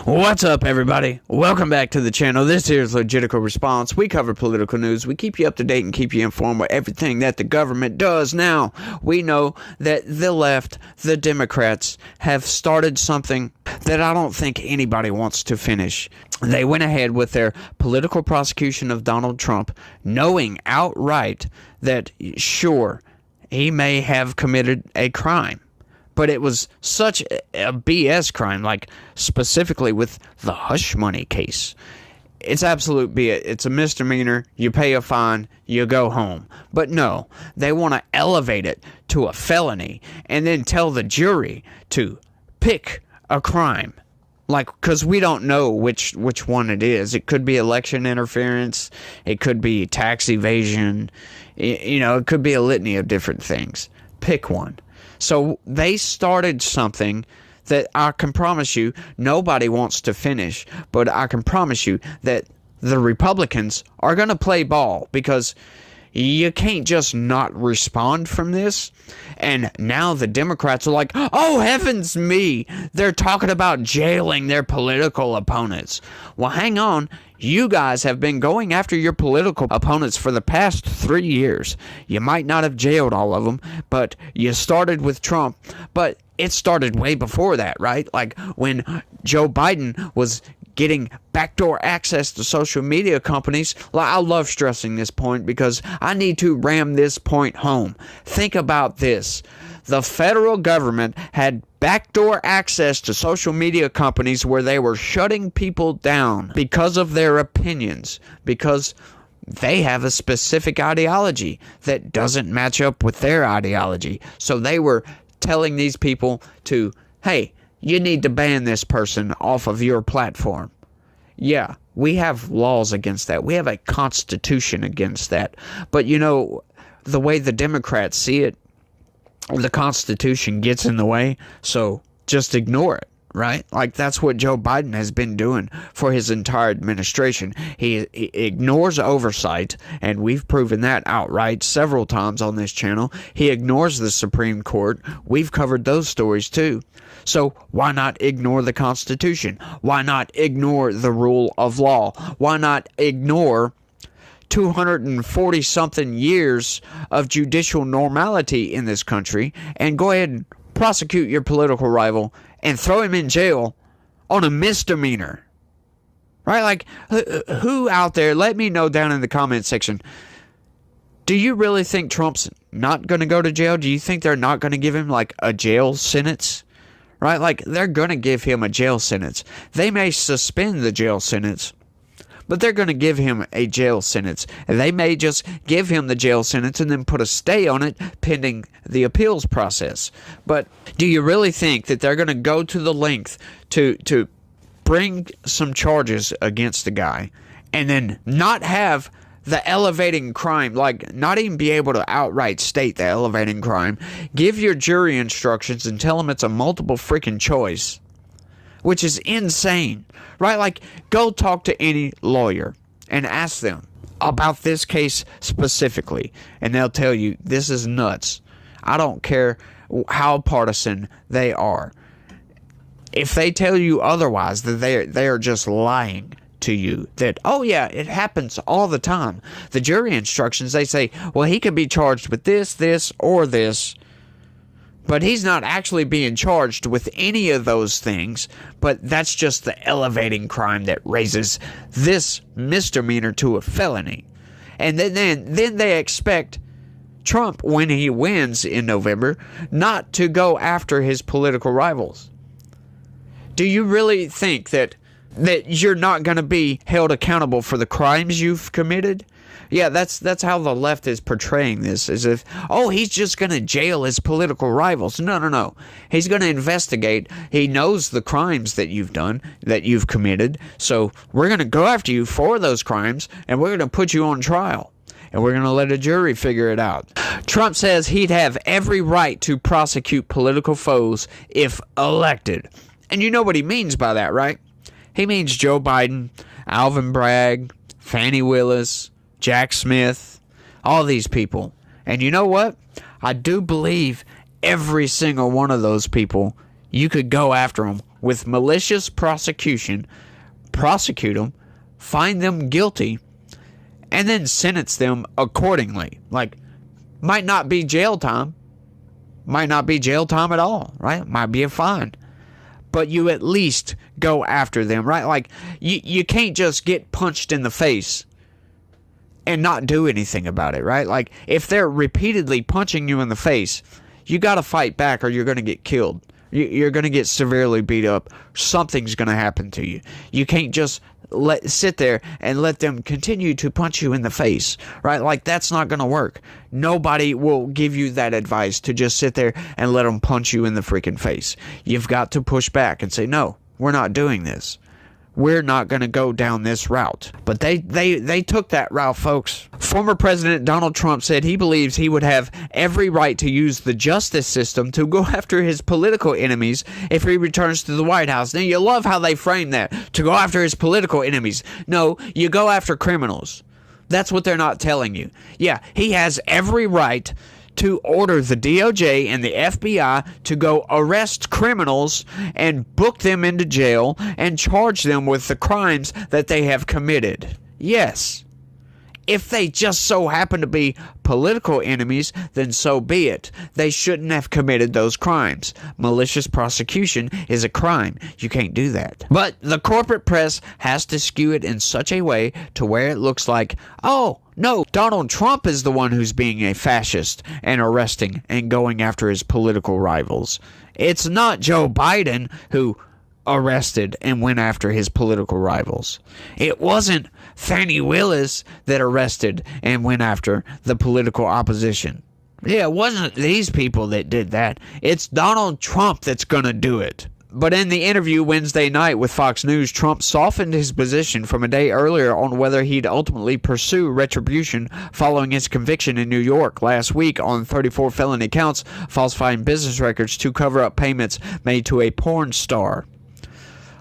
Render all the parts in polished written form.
What's up, everybody? Welcome back to the channel. This here is Legitical Response. We cover political news. We keep you up to date and keep you informed with everything that the government does. Now, we know that the left, the Democrats, have started something that I don't think anybody wants to finish. They went ahead with their political prosecution of Donald Trump, knowing outright that, sure, he may have committed a crime. But it was such a BS crime, like specifically with the hush money case. It's absolute BS. It's a misdemeanor. You pay a fine. You go home. But no, they want to elevate it to a felony and then tell the jury to pick a crime. Like, because we don't know which one it is. It could be election interference. It could be tax evasion. It could be a litany of different things. Pick one. So they started something that I can promise you nobody wants to finish, but I can promise you that the Republicans are going to play ball because you can't just not respond from this. And now the Democrats are like, oh, heavens me, they're talking about jailing their political opponents. Well, hang on. You guys have been going after your political opponents for the past 3 years. You might not have jailed all of them, but you started with Trump. But it started way before that, right? Like when Joe Biden was getting backdoor access to social media companies. I love stressing this point because I need to ram this point home. Think about this. The federal government had backdoor access to social media companies where they were shutting people down because of their opinions, because they have a specific ideology that doesn't match up with their ideology. So they were telling these people to, hey, you need to ban this person off of your platform. Yeah, we have laws against that. We have a constitution against that. But the way the Democrats see it, the Constitution gets in the way, so just ignore it, right? Like that's what Joe Biden has been doing for his entire administration. He ignores oversight, and we've proven that outright several times on this channel. He ignores the Supreme Court. We've covered those stories too. So why not ignore the Constitution? Why not ignore the rule of law? Why not ignore 240-something years of judicial normality in this country and go ahead and prosecute your political rival and throw him in jail on a misdemeanor? Right? Like, who out there, let me know down in the comment section, do you really think Trump's not going to go to jail? Do you think they're not going to give him, like, a jail sentence? Right? Like, they're going to give him a jail sentence. They may suspend the jail sentence, but they're going to give him a jail sentence. And they may just give him the jail sentence and then put a stay on it pending the appeals process. But do you really think that they're going to go to the length to bring some charges against the guy and then not have the elevating crime, like not even be able to outright state the elevating crime, give your jury instructions and tell them it's a multiple freaking choice, which is insane, right? Like, go talk to any lawyer and ask them about this case specifically, and they'll tell you this is nuts. I don't care how partisan they are. If they tell you otherwise, that they are just lying to you. That, oh yeah, it happens all the time. The jury instructions, they say, well, he could be charged with this, this, or this. But he's not actually being charged with any of those things, but that's just the elevating crime that raises this misdemeanor to a felony. And then they expect Trump, when he wins in November, not to go after his political rivals. Do you really think that you're not going to be held accountable for the crimes you've committed? Yeah, that's how the left is portraying this, as if, oh, he's just going to jail his political rivals. No. He's going to investigate. He knows the crimes that you've done, that you've committed. So we're going to go after you for those crimes, and we're going to put you on trial. And we're going to let a jury figure it out. Trump says he'd have every right to prosecute political foes if elected. And you know what he means by that, right? He means Joe Biden, Alvin Bragg, Fani Willis, Jack Smith, all these people. And you know what? I do believe every single one of those people, you could go after them with malicious prosecution, prosecute them, find them guilty, and then sentence them accordingly. Like, might not be jail time. Might not be jail time at all, right? Might be a fine. But you at least go after them, right? Like, you can't just get punched in the face and not do anything about it, right? Like, if they're repeatedly punching you in the face, you got to fight back or you're going to get killed. You're going to get severely beat up. Something's going to happen to you. You can't just sit there and let them continue to punch you in the face, right? Like, that's not going to work. Nobody will give you that advice to just sit there and let them punch you in the freaking face. You've got to push back and say, no, we're not doing this. We're not going to go down this route. But they took that route, folks. Former President Donald Trump said he believes he would have every right to use the justice system to go after his political enemies if he returns to the White House. Now, you love how they frame that, to go after his political enemies. No, you go after criminals. That's what they're not telling you. Yeah, he has every right to order the DOJ and the FBI to go arrest criminals and book them into jail and charge them with the crimes that they have committed. Yes. If they just so happen to be political enemies, then so be it. They shouldn't have committed those crimes. Malicious prosecution is a crime. You can't do that. But the corporate press has to skew it in such a way to where it looks like, oh, no, Donald Trump is the one who's being a fascist and arresting and going after his political rivals. It's not Joe Biden who arrested and went after his political rivals. It wasn't Fani Willis that arrested and went after the political opposition. Yeah, it wasn't these people that did that. It's Donald Trump that's gonna do it. But in the interview Wednesday night with Fox News, Trump softened his position from a day earlier on whether he'd ultimately pursue retribution following his conviction in New York last week on 34 felony counts, falsifying business records to cover up payments made to a porn star.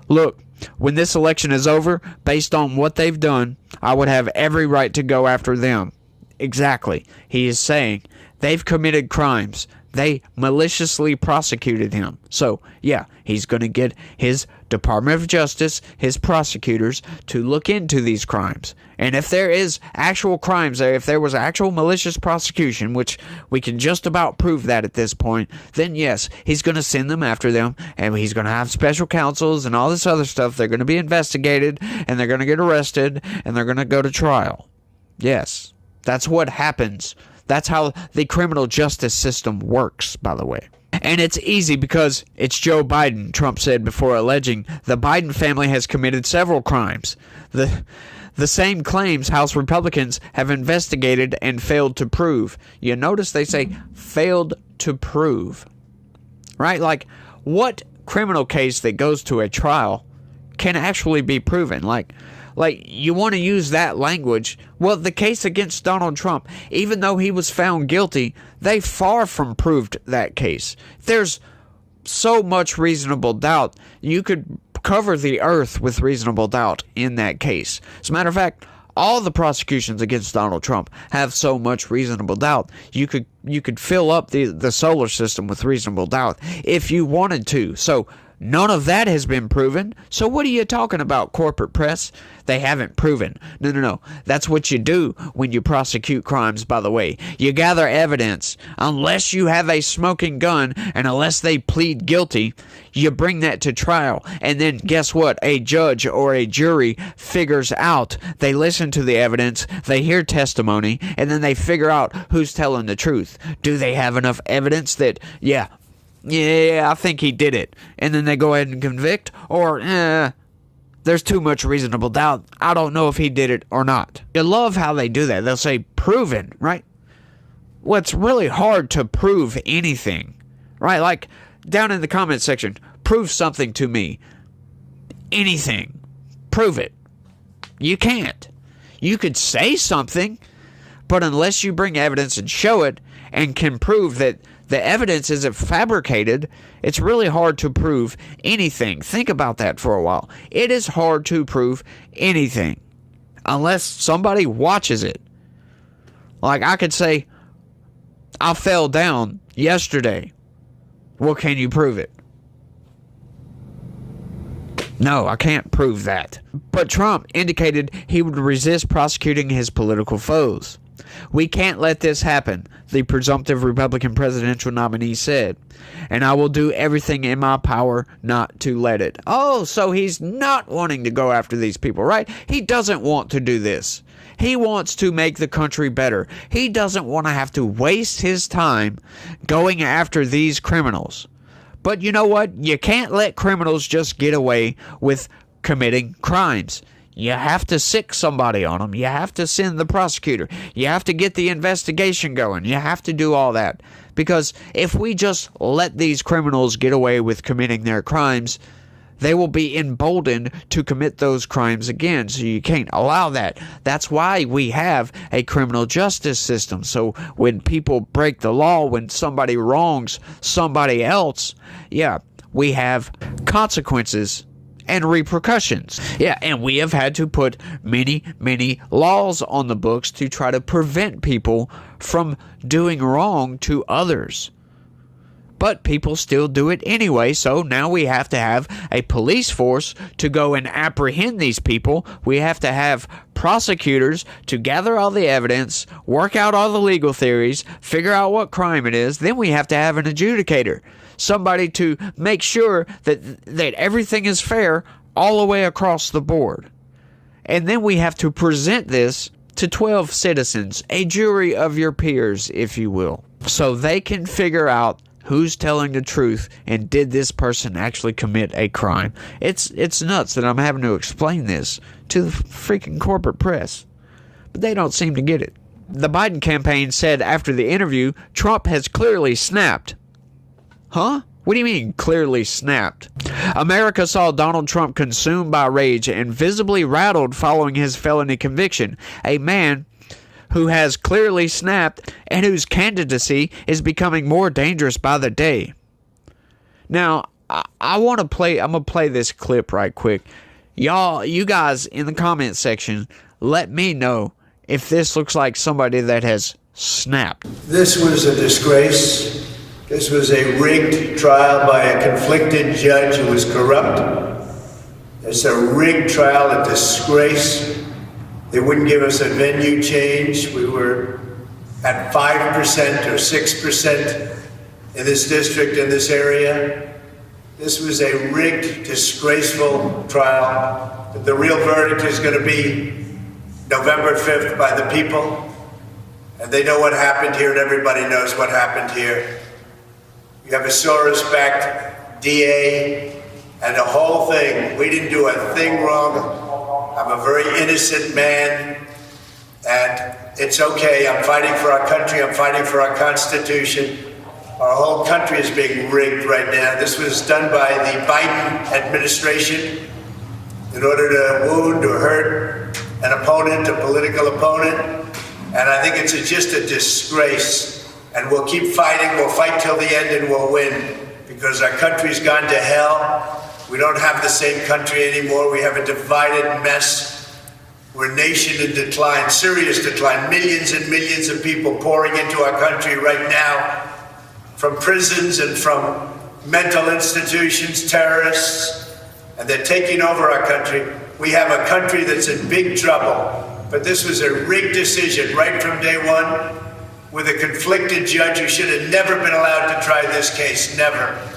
Look, when this election is over, based on what they've done, I would have every right to go after them. Exactly. He is saying they've committed crimes. They maliciously prosecuted him. So, yeah, he's going to get his Department of Justice, his prosecutors, to look into these crimes. And if there is actual crimes there, if there was actual malicious prosecution, which we can just about prove that at this point, then yes, he's going to send them after them, and he's going to have special counsels and all this other stuff. They're going to be investigated, and they're going to get arrested, and they're going to go to trial. Yes, that's what happens. That's how the criminal justice system works, by the way. And it's easy because it's Joe Biden, Trump said before alleging the Biden family has committed several crimes. The same claims House Republicans have investigated and failed to prove. You notice they say failed to prove. Right? Like, what criminal case that goes to a trial can actually be proven? Like you want to use that language. Well, the case against Donald Trump, even though he was found guilty, they far from proved that case. There's so much reasonable doubt. You could cover the earth with reasonable doubt in that case. As a matter of fact, all the prosecutions against Donald Trump have so much reasonable doubt. You could fill up the solar system with reasonable doubt if you wanted to. So none of that has been proven. So what are you talking about, corporate press? They haven't proven. No. That's what you do when you prosecute crimes, by the way. You gather evidence. Unless you have a smoking gun and unless they plead guilty, you bring that to trial. And then guess what? A judge or a jury figures out. They listen to the evidence, they hear testimony, and then they figure out who's telling the truth. Do they have enough evidence that, yeah, I think he did it, and then they go ahead and convict, or there's too much reasonable doubt, I don't know if he did it or not. You love how they do that. They'll say proven, right? Well, it's really hard to prove anything, right? Like, down in the comment section, prove something to me. Anything. Prove it. You can't. You could say something, but unless you bring evidence and show it and can prove that the evidence isn't fabricated, it's really hard to prove anything. Think about that for a while. It is hard to prove anything unless somebody watches it. Like, I could say, I fell down yesterday. Well, can you prove it? No, I can't prove that. But Trump indicated he would resist prosecuting his political foes. We can't let this happen, the presumptive Republican presidential nominee said, and I will do everything in my power not to let it. Oh, so he's not wanting to go after these people, right? He doesn't want to do this. He wants to make the country better. He doesn't want to have to waste his time going after these criminals. But you know what? You can't let criminals just get away with committing crimes. You have to sick somebody on them. You have to send the prosecutor. You have to get the investigation going. You have to do all that. Because if we just let these criminals get away with committing their crimes, they will be emboldened to commit those crimes again. So you can't allow that. That's why we have a criminal justice system. So when people break the law, when somebody wrongs somebody else, we have consequences and repercussions. And we have had to put many, many laws on the books to try to prevent people from doing wrong to others. But people still do it anyway, so now we have to have a police force to go and apprehend these people. We have to have prosecutors to gather all the evidence, work out all the legal theories, figure out what crime it is. Then we have to have an adjudicator, somebody to make sure that everything is fair all the way across the board. And then we have to present this to 12 citizens, a jury of your peers, if you will, so they can figure out who's telling the truth and did this person actually commit a crime. It's nuts that I'm having to explain this to the freaking corporate press, but they don't seem to get it. The Biden campaign said after the interview, Trump has clearly snapped. Huh? What do you mean, clearly snapped? America saw Donald Trump consumed by rage and visibly rattled following his felony conviction. A man who has clearly snapped and whose candidacy is becoming more dangerous by the day. Now, I'm going to play this clip right quick. You guys in the comment section, let me know if this looks like somebody that has snapped. This was a disgrace. This was a rigged trial by a conflicted judge who was corrupt. It's a rigged trial, a disgrace. They wouldn't give us a venue change. We were at 5% or 6% in this district, in this area. This was a rigged, disgraceful trial. But the real verdict is going to be November 5th by the people. And they know what happened here, and everybody knows what happened here. We have a Soros-backed DA and the whole thing. We didn't do a thing wrong. I'm a very innocent man, and it's okay. I'm fighting for our country. I'm fighting for our Constitution. Our whole country is being rigged right now. This was done by the Biden administration in order to wound or hurt an opponent, a political opponent. And I think it's just a disgrace. And we'll keep fighting. We'll fight till the end, and we'll win, because our country's gone to hell. We don't have the same country anymore. We have a divided mess. We're a nation in decline, serious decline. Millions and millions of people pouring into our country right now from prisons and from mental institutions, terrorists, and they're taking over our country. We have a country that's in big trouble. But this was a rigged decision right from day one with a conflicted judge who should have never been allowed to try this case, never.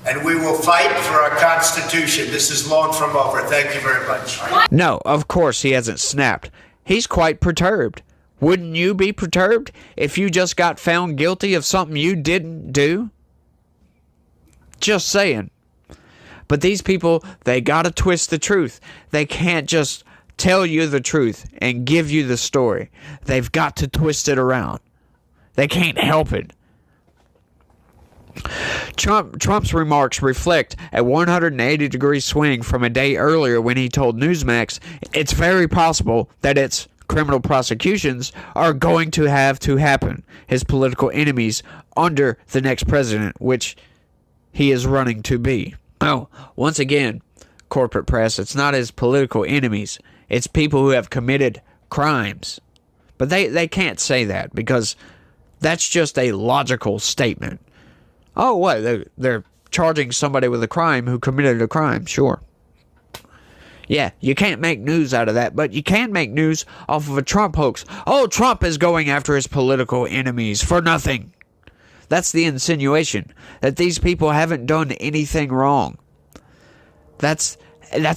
And we will fight for our Constitution. This is long from over. Thank you very much. No, of course he hasn't snapped. He's quite perturbed. Wouldn't you be perturbed if you just got found guilty of something you didn't do? Just saying. But these people, they gotta twist the truth. They can't just tell you the truth and give you the story. They've got to twist it around. They can't help it. Trump's remarks reflect a 180-degree swing from a day earlier when he told Newsmax it's very possible that its criminal prosecutions are going to have to happen, his political enemies, under the next president, which he is running to be. Oh, once again, corporate press, it's not his political enemies. It's people who have committed crimes. But they can't say that because that's just a logical statement. Oh, what? They're charging somebody with a crime who committed a crime. Sure. Yeah, you can't make news out of that, but you can make news off of a Trump hoax. Oh, Trump is going after his political enemies for nothing. That's the insinuation, that these people haven't done anything wrong. That's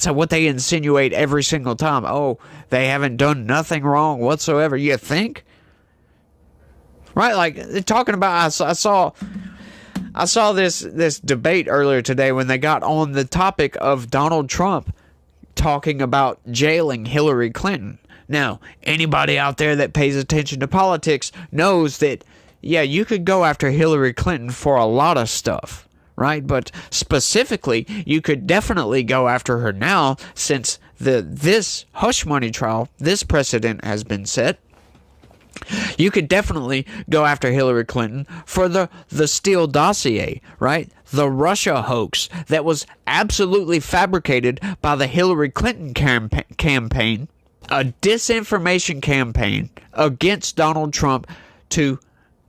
what they insinuate every single time. Oh, they haven't done nothing wrong whatsoever. You think? Right? Like, they're talking about, I saw this debate earlier today when they got on the topic of Donald Trump talking about jailing Hillary Clinton. Now, anybody out there that pays attention to politics knows that, yeah, you could go after Hillary Clinton for a lot of stuff, right? But specifically, you could definitely go after her now, since this hush money trial, this precedent has been set. You could definitely go after Hillary Clinton for the Steele dossier, right? The Russia hoax that was absolutely fabricated by the Hillary Clinton campaign, a disinformation campaign against Donald Trump to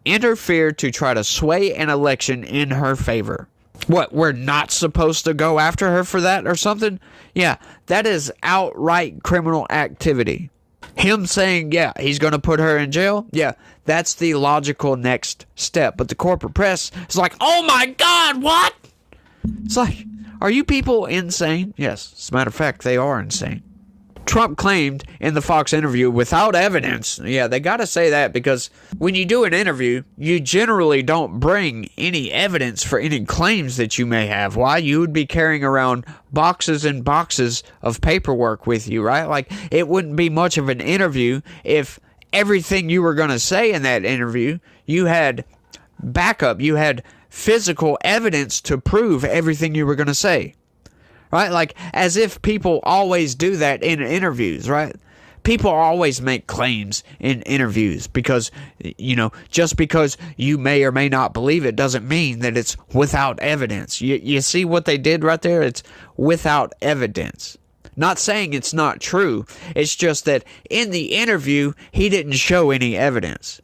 interfere to try to sway an election in her favor. What, we're not supposed to go after her for that or something? Yeah, that is outright criminal activity. Him saying, yeah, he's going to put her in jail, yeah, that's the logical next step. But the corporate press is like, oh my God, what? It's like, are you people insane? Yes, as a matter of fact, they are insane. Trump claimed in the Fox interview without evidence. Yeah, they got to say that, because when you do an interview, you generally don't bring any evidence for any claims that you may have. Why? You would be carrying around boxes and boxes of paperwork with you, right? Like, it wouldn't be much of an interview if everything you were going to say in that interview, you had backup, you had physical evidence to prove everything you were going to say. Right? Like, as if people always do that in interviews, right? People always make claims in interviews because, you know, just because you may or may not believe it doesn't mean that it's without evidence. You see what they did right there? It's without evidence. Not saying it's not true. It's just that in the interview, he didn't show any evidence.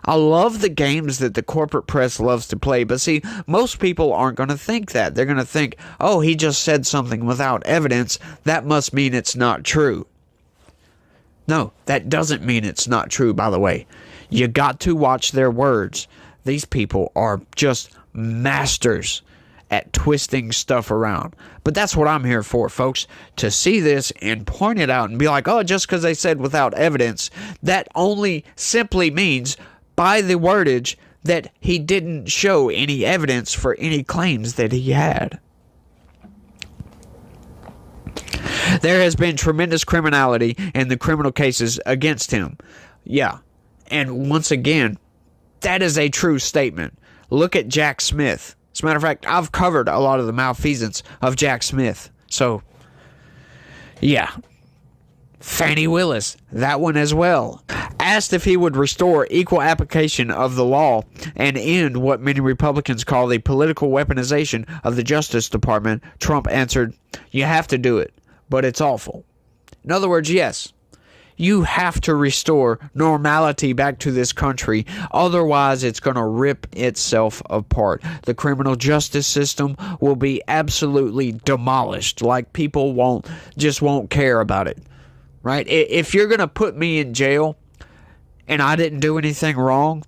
I love the games that the corporate press loves to play, but see, most people aren't going to think that. They're going to think, oh, he just said something without evidence. That must mean it's not true. No, that doesn't mean it's not true, by the way. You got to watch their words. These people are just masters at twisting stuff around. But that's what I'm here for, folks, to see this and point it out and be like, oh, just because they said without evidence, that only simply means by the wordage that he didn't show any evidence for any claims that he had. There has been tremendous criminality in the criminal cases against him. Yeah. And once again, that is a true statement. Look at Jack Smith. As a matter of fact, I've covered a lot of the malfeasance of Jack Smith. So, yeah. Fani Willis, that one as well. Asked if he would restore equal application of the law and end what many Republicans call the political weaponization of the Justice Department, Trump answered, "You have to do it, but it's awful." In other words, yes, you have to restore normality back to this country. Otherwise, it's going to rip itself apart. The criminal justice system will be absolutely demolished. Like, people won't care about it. Right? If you're going to put me in jail and I didn't do anything wrong,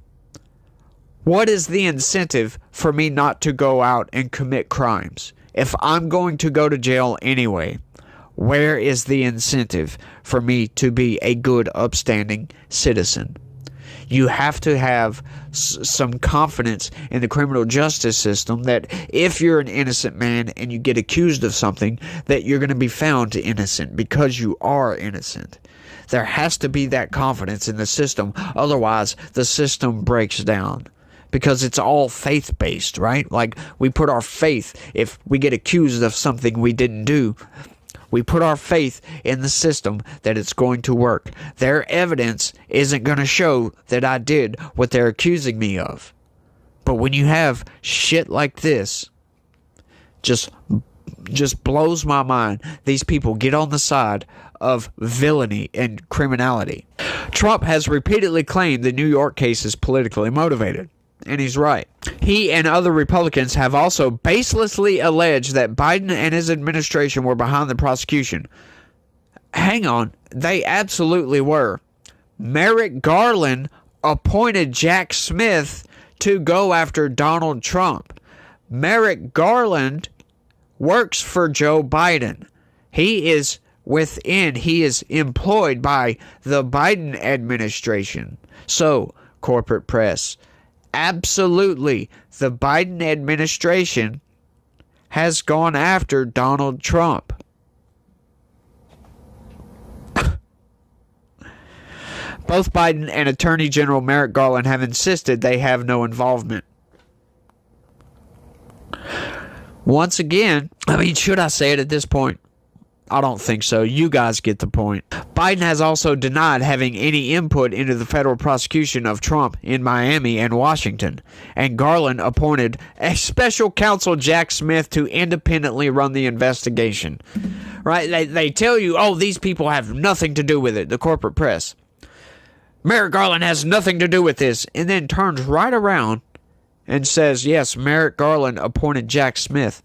what is the incentive for me not to go out and commit crimes? If I'm going to go to jail anyway, where is the incentive for me to be a good, upstanding citizen? You have to have some confidence in the criminal justice system that if you're an innocent man and you get accused of something, that you're going to be found innocent because you are innocent. There has to be that confidence in the system. Otherwise, the system breaks down. Because it's all faith-based, right? Like, we put our faith, if we get accused of something we didn't do, we put our faith in the system that it's going to work. Their evidence isn't going to show that I did what they're accusing me of. But when you have shit like this, just blows my mind. These people get on the side of villainy and criminality. Trump has repeatedly claimed the New York case is politically motivated. And he's right. He and other Republicans have also baselessly alleged that Biden and his administration were behind the prosecution. hang on. They absolutely were. Merrick Garland appointed Jack Smith to go after Donald Trump. Merrick Garland works for Joe Biden. He is employed by the Biden administration. So, corporate press, absolutely, the Biden administration has gone after Donald Trump. Both Biden and Attorney General Merrick Garland have insisted they have no involvement. Once again, should I say it at this point? I don't think so. You guys get the point. Biden has also denied having any input into the federal prosecution of Trump in Miami and Washington. And Garland appointed a special counsel, Jack Smith, to independently run the investigation. Right? They tell you, oh, these people have nothing to do with it, the corporate press. Merrick Garland has nothing to do with this, and then turns right around and says, yes, Merrick Garland appointed Jack Smith.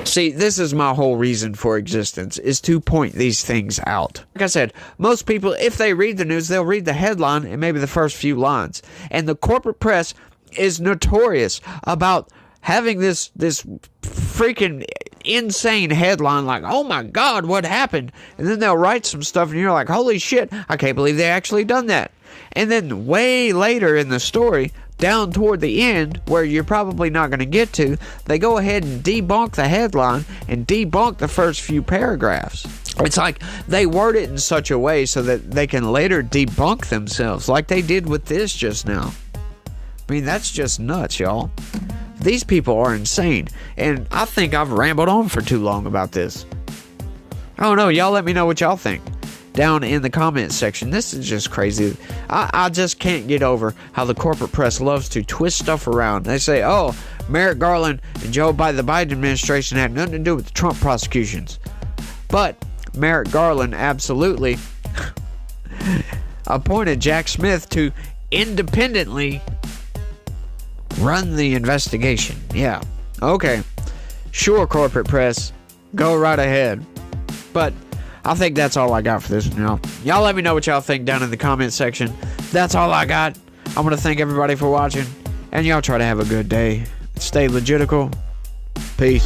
See, this is my whole reason for existence, is to point these things out. Like I said, most people, if they read the news, they'll read the headline and maybe the first few lines. And the corporate press is notorious about having this freaking insane headline like, oh my God, what happened? And then they'll write some stuff and you're like, holy shit, I can't believe they actually done that. And then way later in the story, down toward the end, where you're probably not going to get to, they go ahead and debunk the headline and debunk the first few paragraphs. It's like they word it in such a way so that they can later debunk themselves, like they did with this just now. That's just nuts, y'all. These people are insane, and I think I've rambled on for too long about this. I don't know, y'all let me know what y'all think down in the comments section. This is just crazy. I just can't get over how the corporate press loves to twist stuff around. They say, oh, Merrick Garland and Joe Biden, the Biden administration had nothing to do with the Trump prosecutions. But Merrick Garland absolutely appointed Jack Smith to independently run the investigation. Yeah. Okay. Sure, corporate press. Go right ahead. But I think that's all I got for this one, y'all. Y'all let me know what y'all think down in the comment section. That's all I got. I'm going to thank everybody for watching. And y'all try to have a good day. Stay legitical. Peace.